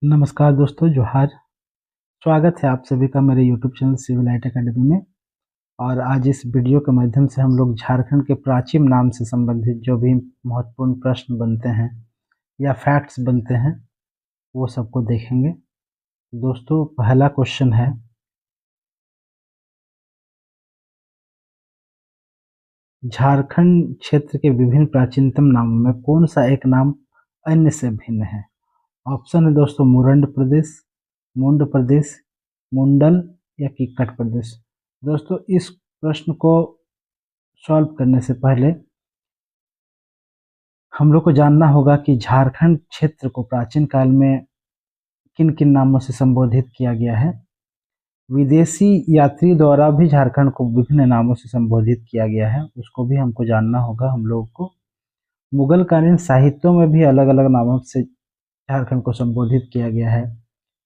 नमस्कार दोस्तों, जोहार। स्वागत है आप सभी का मेरे YouTube channel Civil Light Academy में। और आज इस वीडियो के माध्यम से हम लोग झारखंड के प्राचीन नाम से संबंधित जो भी महत्वपूर्ण प्रश्न बनते हैं या फैक्ट्स बनते हैं वो सबको देखेंगे। दोस्तों, पहला क्वेश्चन है, झारखंड क्षेत्र के विभिन्न प्राचीनतम नामों में कौन सा एक नाम अन्य से भिन्न है? ऑप्शन है दोस्तों, मुरंड प्रदेश, मुंड प्रदेश, मुंडल या किक्कट प्रदेश। दोस्तों, इस प्रश्न को सॉल्व करने से पहले हम लोग को जानना होगा कि झारखंड क्षेत्र को प्राचीन काल में किन किन नामों से संबोधित किया गया है। विदेशी यात्री द्वारा भी झारखंड को विभिन्न नामों से संबोधित किया गया है, उसको भी हमको जानना होगा हम लोगों को। मुगल कालीन साहित्यों में भी अलग अलग नामों से झारखंड को संबोधित किया गया है।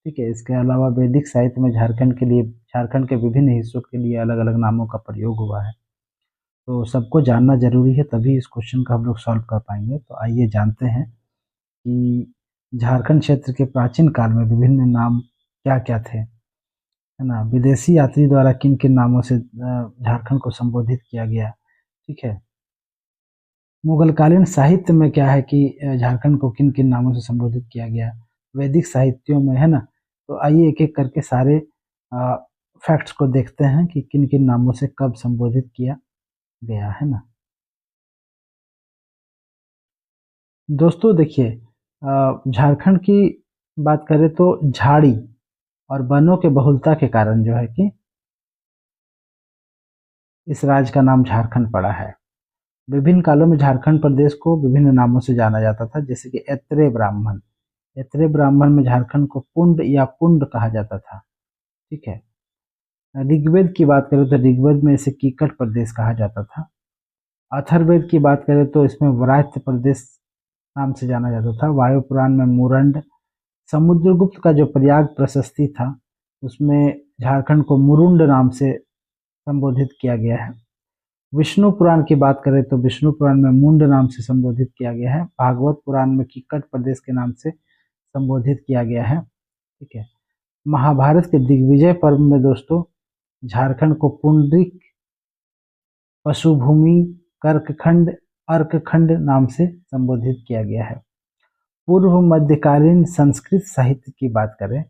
ठीक है, इसके अलावा वैदिक साहित्य में झारखंड के विभिन्न हिस्सों के लिए अलग अलग नामों का प्रयोग हुआ है। तो सबको जानना जरूरी है, तभी इस क्वेश्चन का हम लोग सॉल्व कर पाएंगे। तो आइए जानते हैं कि झारखंड क्षेत्र के प्राचीन काल में विभिन्न नाम क्या क्या थे, है ना। विदेशी यात्री द्वारा किन किन नामों से झारखंड को संबोधित किया गया। ठीक है, मुगलकालीन साहित्य में क्या है कि झारखंड को किन किन नामों से संबोधित किया गया, वैदिक साहित्यों में, है ना। तो आइए एक एक करके सारे फैक्ट्स को देखते हैं कि किन किन नामों से कब संबोधित किया गया, है ना। दोस्तों देखिए, झारखंड की बात करें तो झाड़ी और वनों के बहुलता के कारण जो है कि इस राज्य का नाम झारखंड पड़ा है। विभिन्न कालों में झारखंड प्रदेश को विभिन्न नामों से जाना जाता था, जैसे कि ऐत्रेय ब्राह्मण। ऐत्रेय ब्राह्मण में झारखंड को पुंड या पुंड कहा जाता था। ठीक है, ऋग्वेद की बात करें तो ऋग्वेद में इसे कीकट प्रदेश कहा जाता था। अथर्ववेद की बात करें तो इसमें वरात्य प्रदेश नाम से जाना जाता था। वायु पुराण में मुरंड, समुद्रगुप्त का जो प्रयाग प्रशस्ति था उसमें झारखंड को मुरुंड नाम से संबोधित किया गया है। विष्णु पुराण की बात करें तो विष्णु पुराण में मुंड नाम से संबोधित किया गया है। भागवत पुराण में किक्कट प्रदेश के नाम से संबोधित किया गया है। ठीक है, महाभारत के दिग्विजय पर्व में दोस्तों झारखंड को पुंडरिक, पशुभूमि, कर्कखंड, अर्कखंड नाम से संबोधित किया गया है। पूर्व मध्यकालीन संस्कृत साहित्य की बात करें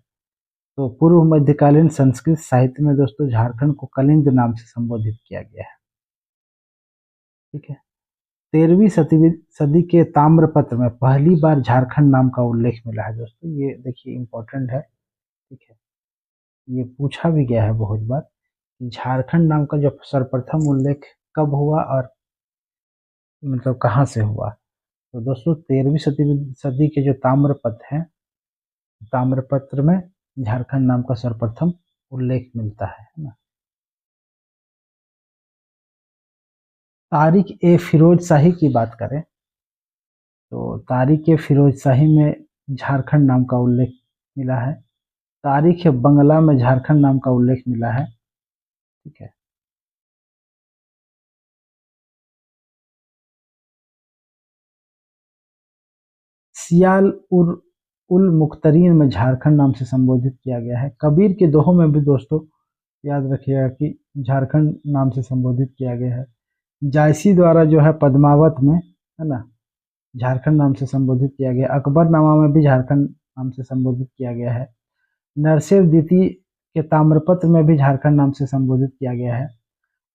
तो पूर्व मध्यकालीन संस्कृत साहित्य में दोस्तों झारखंड को कलिंग नाम से संबोधित किया गया है। ठीक है, 13वीं सदी के ताम्रपत्र में पहली बार झारखंड नाम का उल्लेख मिला है। दोस्तों ये देखिए इंपॉर्टेंट है। ठीक है, ये पूछा भी गया है बहुत बार कि झारखंड नाम का जो सर्वप्रथम उल्लेख कब हुआ और मतलब कहाँ से हुआ। तो दोस्तों 13वीं सदी के जो ताम्रपत्र हैं, ताम्रपत्र में झारखंड नाम का सर्वप्रथम उल्लेख मिलता है ना। तारिक ए फिरोज शाही की बात करें तो तारिक ए फिरोज शाही में झारखंड नाम का उल्लेख मिला है। तारिख बंगला में झारखंड नाम का उल्लेख मिला है। ठीक है, सियाल उर उल मुख्तरीन में झारखंड नाम से संबोधित किया गया है। कबीर के दोहों में भी दोस्तों याद रखिएगा कि झारखंड नाम से संबोधित किया गया है। जायसी द्वारा जो है पद्मावत में, है ना, झारखंड नाम से संबोधित किया गया। अकबरनामा में भी झारखंड नाम से संबोधित किया गया है। नरसेर द्वितीय के ताम्रपत्र में भी झारखंड नाम से संबोधित किया गया है।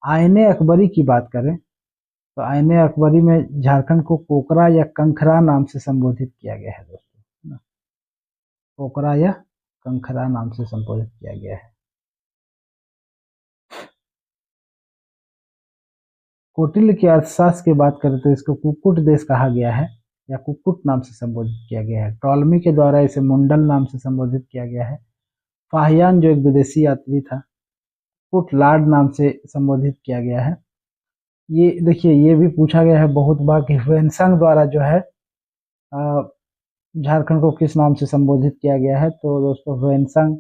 आयने अकबरी की बात करें तो आयने अकबरी में झारखंड को कोकरा या कंखरा नाम से संबोधित किया गया है दोस्तों, है ना। कोकरा या कंखरा नाम से संबोधित किया गया है। कौटिल्य की अर्थशास्त्र की बात करें तो इसको कुक्कुट देश कहा गया है या कुक्कुट नाम से संबोधित किया गया है। टॉलमी के द्वारा इसे मुंडल नाम से संबोधित किया गया है। फाहियान जो एक विदेशी यात्री था, कुटलाड नाम से संबोधित किया गया है। ये देखिए, ये भी पूछा गया है बहुत बार कि ह्वेनसांग द्वारा जो है झारखंड को किस नाम से संबोधित किया गया है। तो दोस्तों ह्वेनसांग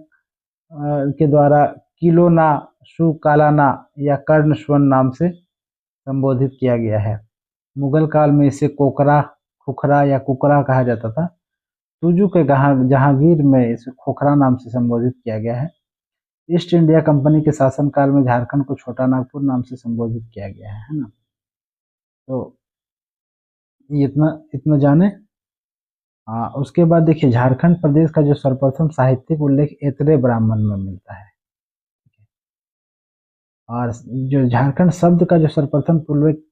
के द्वारा किलोना, सुकालाना या कर्णस्वन नाम से संबोधित किया गया है। मुगल काल में इसे कोकरा, खुखरा या कुकरा कहा जाता था। तुजू के जहांगीर में इसे खोखरा नाम से संबोधित किया गया है। ईस्ट इंडिया कंपनी के शासनकाल में झारखंड को छोटा नागपुर नाम से संबोधित किया गया है ना। तो ये इतना इतना जाने। हाँ, उसके बाद देखिए झारखंड प्रदेश का जो सर्वप्रथम साहित्यिक उल्लेख ऐतरेय ब्राह्मण में मिलता है। और जो झारखंड शब्द का जो सर्वप्रथम उल्लेख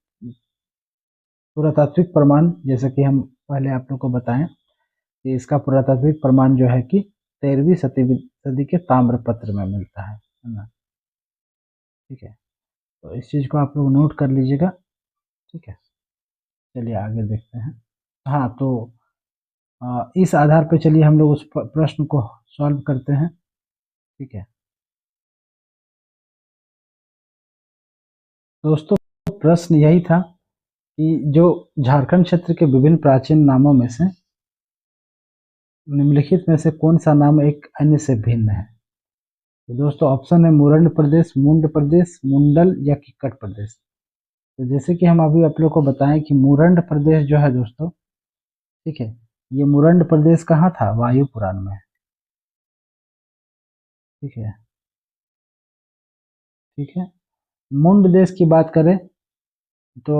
पुरातात्विक प्रमाण, जैसे कि हम पहले आप लोग को बताएं कि इसका पुरातात्विक प्रमाण जो है कि 13वीं सदी के ताम्रपत्र में मिलता है ना। ठीक है, तो इस चीज को आप लोग नोट कर लीजिएगा। ठीक है, चलिए आगे देखते हैं। हाँ, तो इस आधार पर चलिए हम लोग उस प्रश्न को सॉल्व करते हैं। ठीक है दोस्तों, प्रश्न यही था कि जो झारखंड क्षेत्र के विभिन्न प्राचीन नामों में से निम्नलिखित में से कौन सा नाम एक अन्य से भिन्न है। तो दोस्तों ऑप्शन है मुरंड प्रदेश, मुंड प्रदेश, मुंडल या किक्कट प्रदेश। तो जैसे कि हम अभी आप लोग को बताएं कि मुरंड प्रदेश जो है दोस्तों, ठीक है, ये मुरंड प्रदेश कहाँ था, वायु पुराण में। ठीक है, ठीक है। मुंड देश की बात करें तो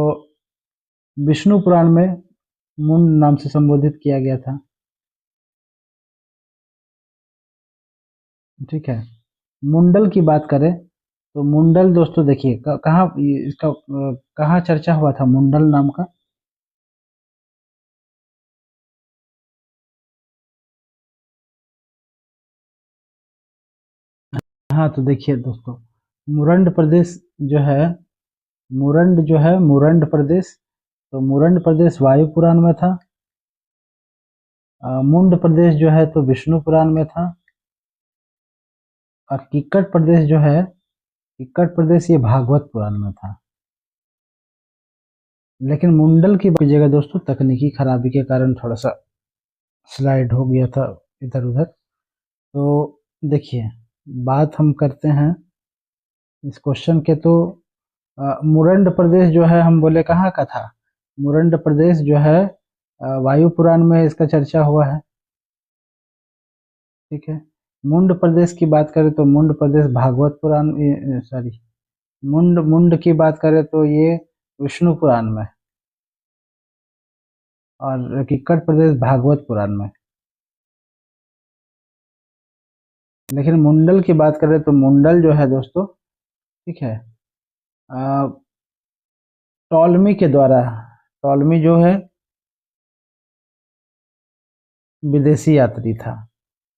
विष्णु पुराण में मुंड नाम से संबोधित किया गया था। ठीक है, मुंडल की बात करें तो मुंडल दोस्तों देखिए कहाँ इसका कहाँ चर्चा हुआ था मुंडल नाम का। हाँ, तो देखिए दोस्तों, मुरंड प्रदेश जो है, मुरंड प्रदेश, तो मुरंड प्रदेश वायु पुराण में था। मुंड प्रदेश जो है तो विष्णु पुराण में था। और किक्कट प्रदेश जो है, किक्कट प्रदेश ये भागवत पुराण में था। लेकिन मुंडल की जगह दोस्तों तकनीकी खराबी के कारण थोड़ा सा स्लाइड हो गया था इधर उधर। तो देखिए, बात हम करते हैं इस क्वेश्चन के। तो मुरंड प्रदेश जो है हम बोले कहाँ का था, मुरंड प्रदेश जो है वायु पुराण में इसका चर्चा हुआ है। ठीक है, मुंड प्रदेश की बात करें तो मुंड प्रदेश भागवत पुराण, सॉरी, मुंड मुंड की बात करें तो ये विष्णु पुराण में, और किक्कट प्रदेश भागवत पुराण में। लेकिन मुंडल की बात करें तो मुंडल जो है दोस्तों, ठीक है, टॉलमी के द्वारा, टॉलमी जो है विदेशी यात्री था।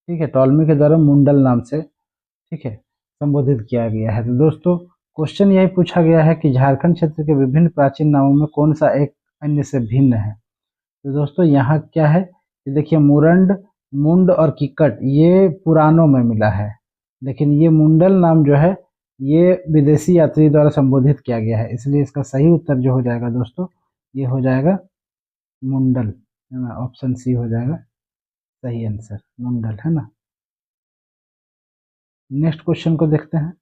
ठीक है, टॉलमी के द्वारा मुंडल नाम से, ठीक है, संबोधित किया गया है। तो दोस्तों क्वेश्चन यही पूछा गया है कि झारखंड क्षेत्र के विभिन्न प्राचीन नामों में कौन सा एक अन्य से भिन्न है। तो दोस्तों यहाँ क्या है कि देखिए मुरंड, मुंड और किक्कट ये पुराणों में मिला है, लेकिन ये मुंडल नाम जो है ये विदेशी यात्री द्वारा संबोधित किया गया है। इसलिए इसका सही उत्तर जो हो जाएगा दोस्तों, ये हो जाएगा मुंडल, है ना। ऑप्शन सी हो जाएगा सही आंसर, मुंडल, है ना। नेक्स्ट क्वेश्चन को देखते हैं।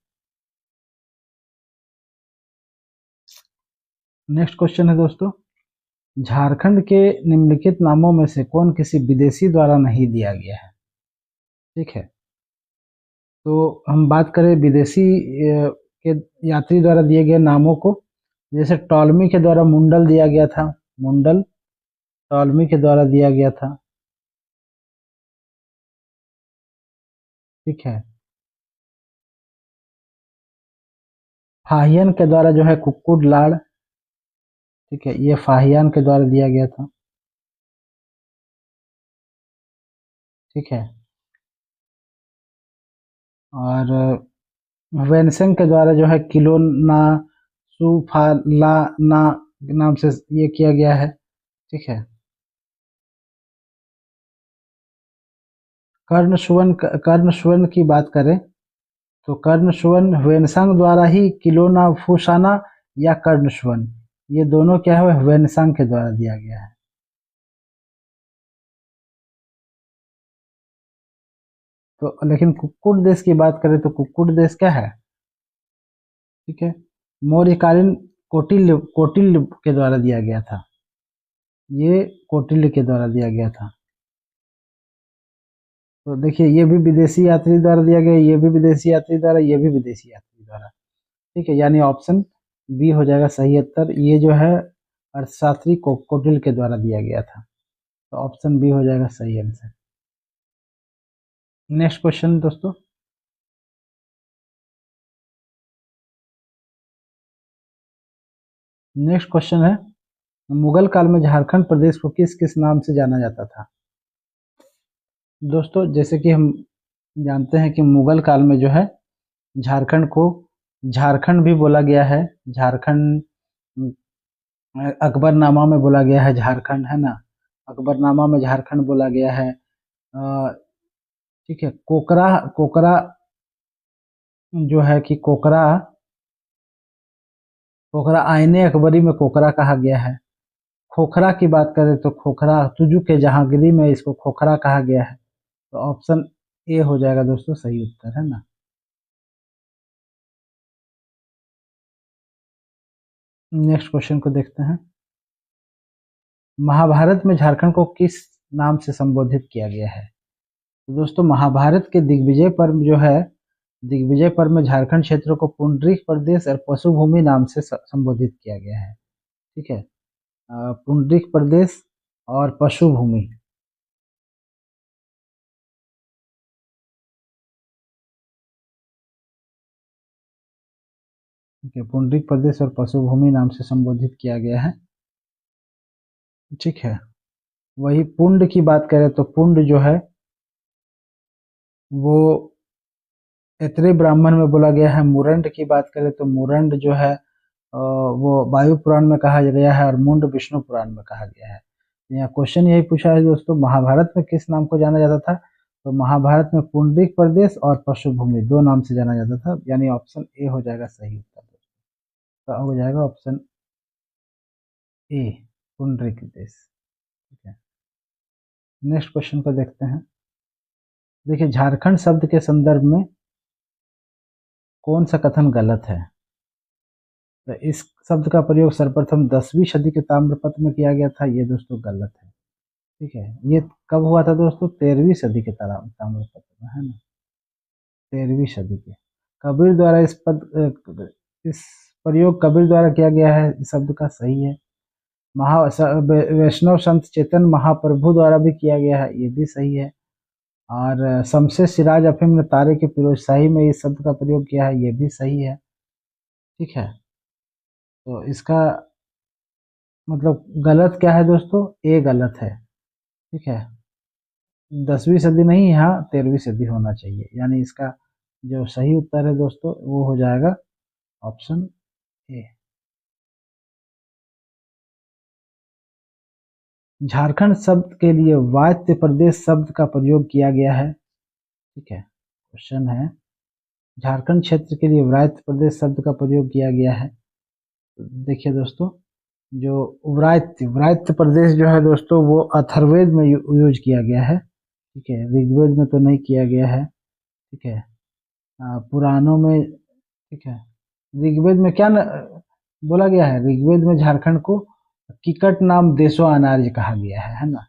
नेक्स्ट क्वेश्चन है दोस्तों, झारखंड के निम्नलिखित नामों में से कौन किसी विदेशी द्वारा नहीं दिया गया है। ठीक है, तो हम बात करें विदेशी के यात्री द्वारा दिए गए नामों को, जैसे टॉलमी के द्वारा मुंडल दिया गया था, मुंडल टॉलमी के द्वारा दिया गया था। ठीक है, फाहियन के द्वारा जो है कुक्कुट लाड़, ठीक है, ये फाहियान के द्वारा दिया गया था। ठीक है, और वेनसेंग के द्वारा जो है किलोना सुफालाना नाम से ये किया गया है। ठीक है, कर्ण सुवन की बात करें तो कर्ण सुवन वेनसांग द्वारा ही किलोना फुसाना या कर्ण सुवन, ये दोनों क्या है वेनसांग के द्वारा दिया गया है। तो लेकिन कुक्कुट देश की बात करें तो कुक्कुट देश क्या है, ठीक है, मौर्यकालीन कौटिल्य कौटिल्य के द्वारा दिया गया था, ये कौटिल्य के द्वारा दिया गया था। तो देखिए ये भी विदेशी यात्री द्वारा दिया गया, ये भी विदेशी यात्री द्वारा, ये भी विदेशी यात्री द्वारा। ठीक है, यानी ऑप्शन बी हो जाएगा सही उत्तर। ये जो है अर्थशास्त्री कोकोडिल के द्वारा दिया गया था, तो ऑप्शन बी हो जाएगा सही आंसर। नेक्स्ट क्वेश्चन दोस्तों, नेक्स्ट क्वेश्चन है, मुगल काल में झारखंड प्रदेश को किस किस नाम से जाना जाता था? दोस्तों जैसे कि हम जानते हैं कि मुगल काल में जो है झारखंड को झारखंड भी बोला गया है, झारखंड अकबरनामा में बोला गया है झारखंड, है ना, अकबरनामा में झारखंड बोला गया है। ठीक है, कोकरा, कोकरा जो है कि कोकरा, कोकरा आईने अकबरी में कोकरा कहा गया है। खोखरा की बात करें तो खोखरा तुजू के जहांगीरी में इसको खोखरा कहा गया है, तो ऑप्शन ए हो जाएगा दोस्तों सही उत्तर, है ना। नेक्स्ट क्वेश्चन को देखते हैं, महाभारत में झारखंड को किस नाम से संबोधित किया गया है? तो दोस्तों महाभारत के दिग्विजय पर्व जो है, दिग्विजय पर्व में झारखंड क्षेत्र को पुंडरीक प्रदेश और पशुभूमि नाम से संबोधित किया गया है। ठीक है, पुंडरीक प्रदेश और पशुभूमि। ठीक है, पुंडरीक प्रदेश और पशुभूमि नाम से संबोधित किया गया है। ठीक है, वही पुंड की बात करें तो पुंड जो है वो ऐत्रेय ब्राह्मण में बोला गया है। मुरंड की बात करें तो मुरंड जो है वो वायु पुराण में कहा गया है और मुंड विष्णु पुराण में कहा गया है। यहाँ क्वेश्चन यही पूछा है दोस्तों, महाभारत में किस नाम को जाना जाता था? तो महाभारत में पुंडरीक प्रदेश और पशुभूमि दो नाम से जाना जाता था, यानी ऑप्शन ए हो जाएगा सही उत्तर। तो हो जाएगा ऑप्शन ए, पुंडरीक प्रदेश। ठीक है, नेक्स्ट क्वेश्चन को देखते हैं। देखिए झारखंड शब्द के संदर्भ में कौन सा कथन गलत है? तो इस शब्द का प्रयोग सर्वप्रथम 10वीं सदी के ताम्रपत्र में किया गया था, ये दोस्तों गलत है। ठीक है, ये कब हुआ था दोस्तों? 13वीं सदी के ताम्रपत्र में, है ना, 13वीं सदी के। कबीर द्वारा इस प्रयोग कबीर द्वारा किया गया है, इस शब्द का सही है। वैष्णव संत चेतन महाप्रभु द्वारा भी किया गया है, ये भी सही है। और शमशेर सिराज अफीम ने तारे की फिरोजशाही में इस शब्द का प्रयोग किया है, ये भी सही है। ठीक है, तो इसका मतलब गलत क्या है दोस्तों? ए गलत है। ठीक है, 10वीं सदी नहीं, यहाँ 13वीं सदी होना चाहिए, यानी इसका जो सही उत्तर है दोस्तों वो हो जाएगा ऑप्शन ए। झारखंड शब्द के लिए वायव्य प्रदेश शब्द का प्रयोग किया गया है। ठीक है, क्वेश्चन है, झारखंड क्षेत्र के लिए वायव्य प्रदेश शब्द का प्रयोग किया गया है। देखिए दोस्तों, जो व्रात्य प्रदेश जो है दोस्तों वो अथर्ववेद में यूज किया गया है। ठीक है, ऋग्वेद में तो नहीं किया गया है। ठीक है, पुराणों में। ठीक है, ऋग्वेद में क्या बोला गया है? ऋग्वेद में झारखंड को किकट नाम देशो अनार्य कहा गया है ना।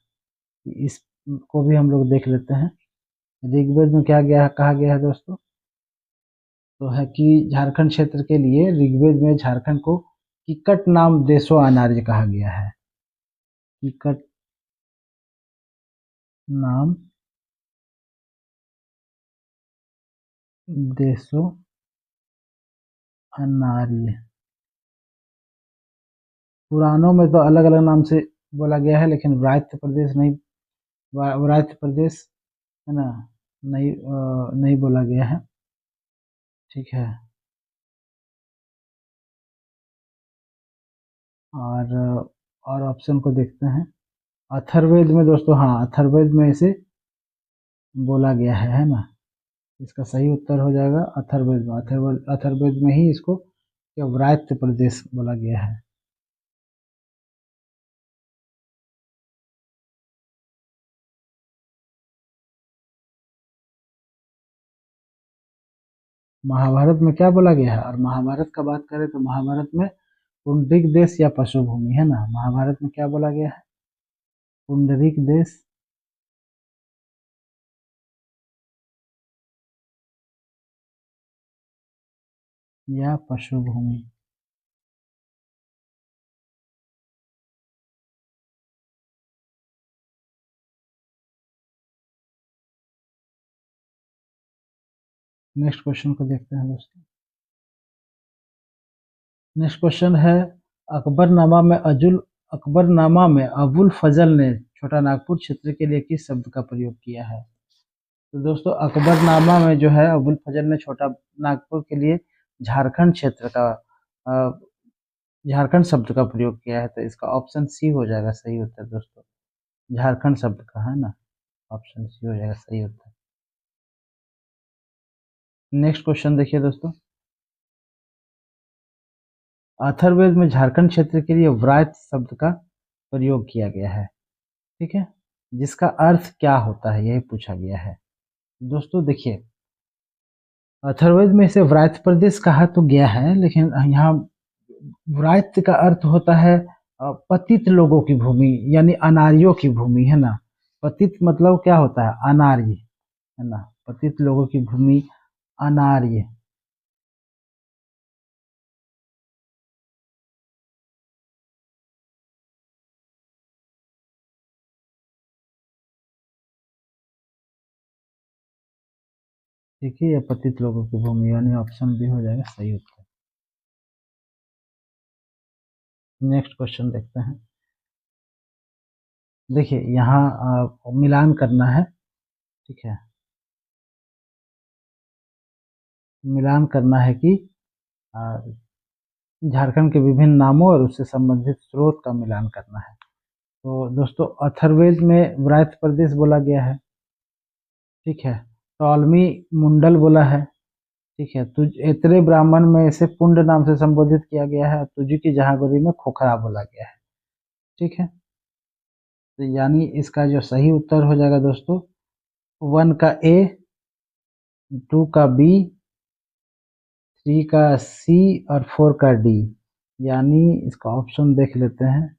इसको भी हम लोग देख लेते हैं, ऋग्वेद में क्या कहा गया है दोस्तों? तो है कि झारखंड क्षेत्र के लिए ऋग्वेद में झारखंड को किकट नाम देशो अनार्य कहा गया है। किकट नाम देशो अनार्य। पुराणों में तो अलग अलग नाम से बोला गया है, लेकिन व्रात्य प्रदेश नहीं, व्रात्य प्रदेश, है ना, नहीं बोला गया है। ठीक है, और ऑप्शन को देखते हैं। अथर्ववेद में दोस्तों, हाँ अथर्ववेद में इसे बोला गया है ना। इसका सही उत्तर हो जाएगा अथर्ववेद में। अथर्ववेद में ही इसको व्रात्य प्रदेश बोला गया है। महाभारत में क्या बोला गया है? और महाभारत का बात करें तो महाभारत में पुंडरीक देश या पशुभूमि, है ना, महाभारत में क्या बोला गया है? पुंडरीक देश या पशुभूमि। नेक्स्ट क्वेश्चन को देखते हैं दोस्तों। नेक्स्ट क्वेश्चन है, अकबरनामा में अकबरनामा में अबुल फजल ने छोटा नागपुर क्षेत्र के लिए किस शब्द का प्रयोग किया है? तो दोस्तों अकबरनामा में जो है अबुल फजल ने छोटा नागपुर के लिए झारखंड क्षेत्र का अ, झारखंड शब्द का प्रयोग किया है, तो इसका ऑप्शन सी हो जाएगा सही उत्तर दोस्तों। झारखंड शब्द का है ना, ऑप्शन सी हो जाएगा सही उत्तर। नेक्स्ट क्वेश्चन देखिए दोस्तों, अथर्ववेद में झारखंड क्षेत्र के लिए व्रात शब्द का प्रयोग किया गया है, ठीक है, जिसका अर्थ क्या होता है यही पूछा गया है। दोस्तों देखिए, अथर्ववेद में इसे व्रात प्रदेश कहा तो गया है, लेकिन यहाँ व्रात का अर्थ होता है पतित लोगों की भूमि, यानी अनार्यों की भूमि, है ना। पतित मतलब क्या होता है? अनार्य, है ना, पतित लोगों की भूमि, अनार्य। ठीक है, ये पतित लोगों की भूमि, यानी ऑप्शन बी हो जाएगा सही उत्तर। नेक्स्ट क्वेश्चन देखते हैं। देखिए यहाँ मिलान करना है, ठीक है, मिलान करना है कि अ, झारखंड के विभिन्न नामों और उससे संबंधित स्रोत का मिलान करना है। तो दोस्तों अथर्ववेद में व्रात प्रदेश बोला गया है, ठीक है, टॉलमी मुंडल बोला है, ठीक है, तुझ एतरे ब्राह्मण में इसे पुंड नाम से संबोधित किया गया है, तुझी की जहांगीरी में खोखरा बोला गया है, ठीक है। तो यानी इसका जो सही उत्तर हो जाएगा दोस्तों, 1 का ए, 2 का बी, 3 का सी और 4 का डी। यानी इसका ऑप्शन देख लेते हैं,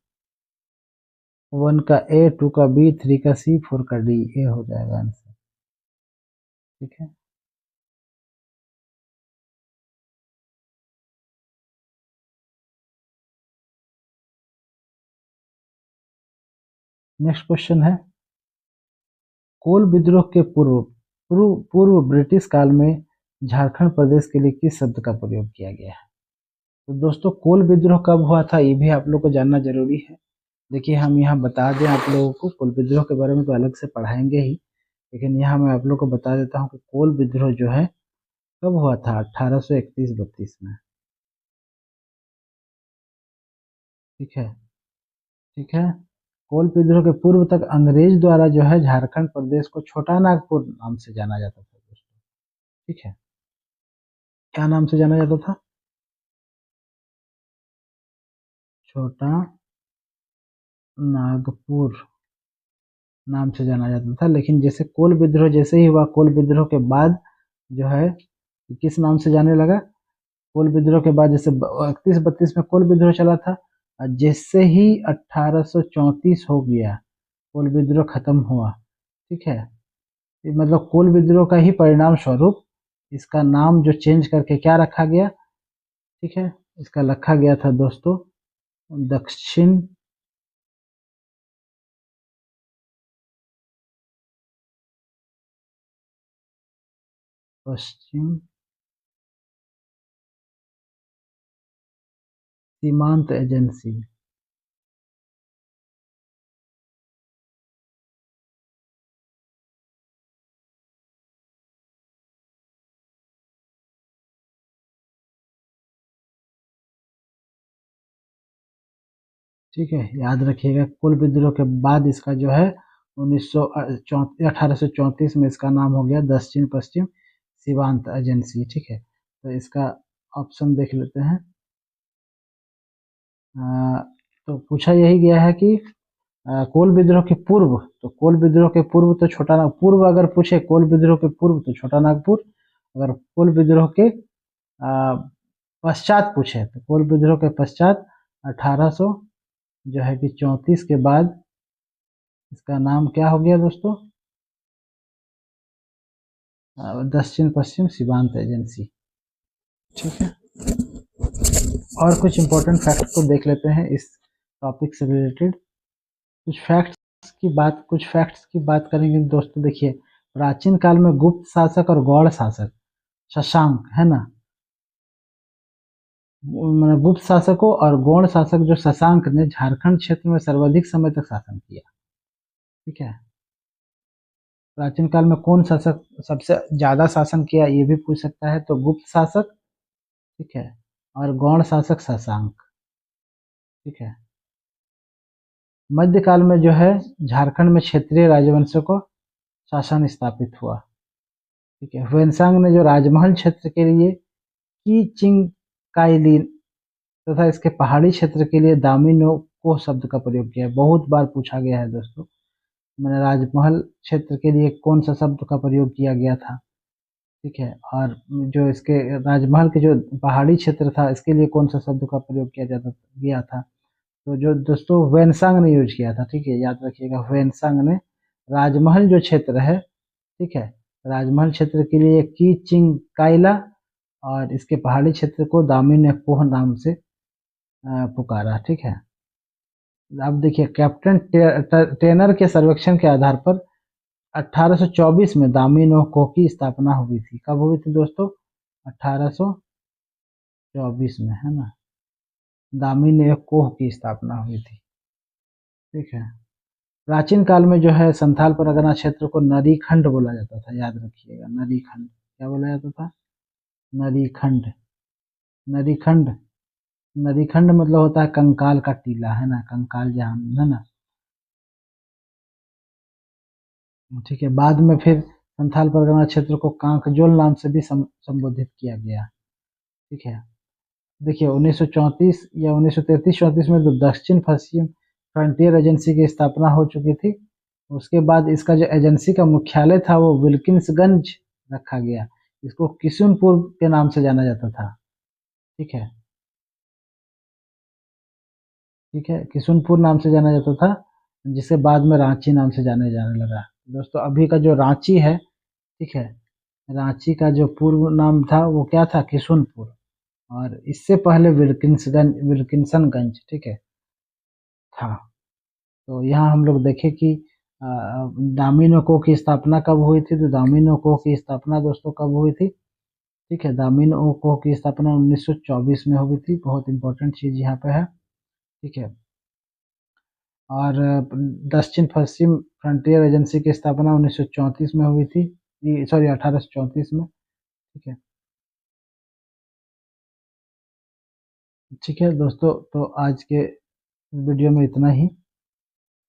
1 का ए, 2 का बी, 3 का सी, 4 का डी, ए हो जाएगा आंसर, ठीक है। नेक्स्ट क्वेश्चन है, कोल विद्रोह के पूर्व ब्रिटिश काल में झारखंड प्रदेश के लिए किस शब्द का प्रयोग किया गया है? तो दोस्तों कोल विद्रोह कब हुआ था ये भी आप लोग को जानना जरूरी है। देखिए हम यहाँ बता दें आप लोगों को, कोल विद्रोह के बारे में तो अलग से पढ़ाएंगे ही, लेकिन यहाँ मैं आप लोग को बता देता हूँ कि कोल विद्रोह जो है कब हुआ था, 1831-32 में, ठीक है, ठीक है। कोल विद्रोह के पूर्व तक अंग्रेज द्वारा जो है झारखंड प्रदेश को छोटा नागपुर नाम से जाना जाता था दोस्तों, ठीक है। क्या नाम से जाना जाता था? छोटा नागपुर नाम से जाना जाता था। लेकिन जैसे कोल विद्रोह जैसे ही हुआ, कोल विद्रोह के बाद जो है किस नाम से जाने लगा? कोल विद्रोह के बाद जैसे 31-32 में कोल विद्रोह चला था, और जैसे ही 1834 हो गया कोल विद्रोह खत्म हुआ, ठीक है। ये मतलब कोल विद्रोह का ही परिणाम स्वरूप इसका नाम जो चेंज करके क्या रखा गया, ठीक है, इसका रखा गया था दोस्तों दक्षिण पश्चिम सीमांत एजेंसी। ठीक है, याद रखिएगा कोल विद्रोह के बाद इसका जो है 1834 में इसका नाम हो गया दक्षिण पश्चिम सीमांत एजेंसी, ठीक है। तो इसका ऑप्शन देख लेते हैं। अ, तो पूछा यही गया है कि कोल विद्रोह के पूर्व, तो कोल विद्रोह के पूर्व तो छोटा नाग पूर्व अगर पूछे कोल विद्रोह के पूर्व तो छोटा नागपुर, अगर कोल विद्रोह के पश्चात पूछे तो कोल विद्रोह के पश्चात 1800 जो है कि 34 के बाद इसका नाम क्या हो गया दोस्तों? दक्षिण पश्चिम सीमांत एजेंसी, ठीक है। और कुछ इम्पोर्टेंट फैक्ट को देख लेते हैं इस टॉपिक से रिलेटेड। कुछ फैक्ट्स की बात करेंगे दोस्तों। देखिए, प्राचीन काल में गुप्त शासक और गौड़ शासक शशांक है ना, मतलब गुप्त शासकों और गौड़ शासक जो शशांक ने झारखंड क्षेत्र में सर्वाधिक समय तक शासन किया। ठीक है, प्राचीन काल में कौन शासक सबसे ज्यादा शासन किया ये भी पूछ सकता है, तो गुप्त शासक। ठीक है, और गौड़ शासक शशांक। ठीक है, मध्यकाल में जो है झारखंड में क्षेत्रीय राजवंशों को शासन स्थापित हुआ। ठीक है, ह्वेनसांग ने जो राजमहल क्षेत्र के लिए की चिंग काइलिन तथा इसके पहाड़ी क्षेत्र के लिए दामिनो को शब्द का प्रयोग किया है। बहुत बार पूछा गया है दोस्तों, मैंने राजमहल क्षेत्र के लिए कौन सा शब्द का प्रयोग किया गया था। ठीक है, और जो इसके राजमहल के जो पहाड़ी क्षेत्र था इसके लिए कौन सा शब्द का प्रयोग किया जाता गया था, तो जो दोस्तों ह्वेनसांग ने यूज किया था। ठीक है, याद रखिएगा, ह्वेनसांग ने राजमहल जो क्षेत्र है, ठीक है, राजमहल क्षेत्र के लिए की चिंग काइला और इसके पहाड़ी क्षेत्र को दामिन पोह नाम से पुकारा। ठीक है, अब देखिए, कैप्टन टेनर के सर्वेक्षण के आधार पर 1824 में दामिन कोह की स्थापना हुई थी। कब हुई थी दोस्तों? 1824 में, है ना, दामिन कोह की स्थापना हुई थी। ठीक है, प्राचीन काल में जो है संथाल परगना क्षेत्र को नरीखंड बोला जाता था। याद रखिएगा, नरीखंड क्या बोला जाता था? नरीखंड। नरीखंड, नरीखंड मतलब होता है कंकाल का टीला, है ना, कंकाल जहां, है ना। ठीक है, बाद में फिर संथाल परगना क्षेत्र को कांकजोल नाम से भी संबोधित किया गया। ठीक है, देखिए 1934 या 1933-34 में जो दक्षिण पश्चिम फ्रंटियर एजेंसी की स्थापना हो चुकी थी, उसके बाद इसका जो एजेंसी का मुख्यालय था वो विल्किंसगंज रखा गया। इसको किशुनपुर के नाम से जाना जाता था। ठीक है, ठीक है, किशुनपुर नाम से जाना जाता था, जिसे बाद में रांची नाम से जाने लगा। दोस्तों, अभी का जो रांची है, ठीक है, रांची का जो पूर्व नाम था वो क्या था? किशुनपुर। और इससे पहले विल्किंसनगंज, ठीक है, था। तो यहाँ हम लोग देखें कि दामिनो की स्थापना कब हुई थी, तो दामिनो की स्थापना दोस्तों कब हुई थी? ठीक है, दामिनो की स्थापना 1924 में हुई थी। बहुत इंपॉर्टेंट चीज यहाँ पे है। ठीक है, और दक्षिण पश्चिम फ्रंटियर एजेंसी की स्थापना 1934 में हुई थी, सॉरी 1834 में। ठीक है, ठीक है दोस्तों, तो आज के वीडियो में इतना ही।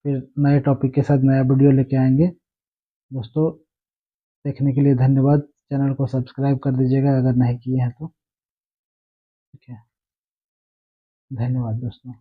फिर नए टॉपिक के साथ नया वीडियो लेके आएंगे। दोस्तों, देखने के लिए धन्यवाद। चैनल को सब्सक्राइब कर दीजिएगा अगर नहीं किए हैं तो। ठीक है, धन्यवाद दोस्तों।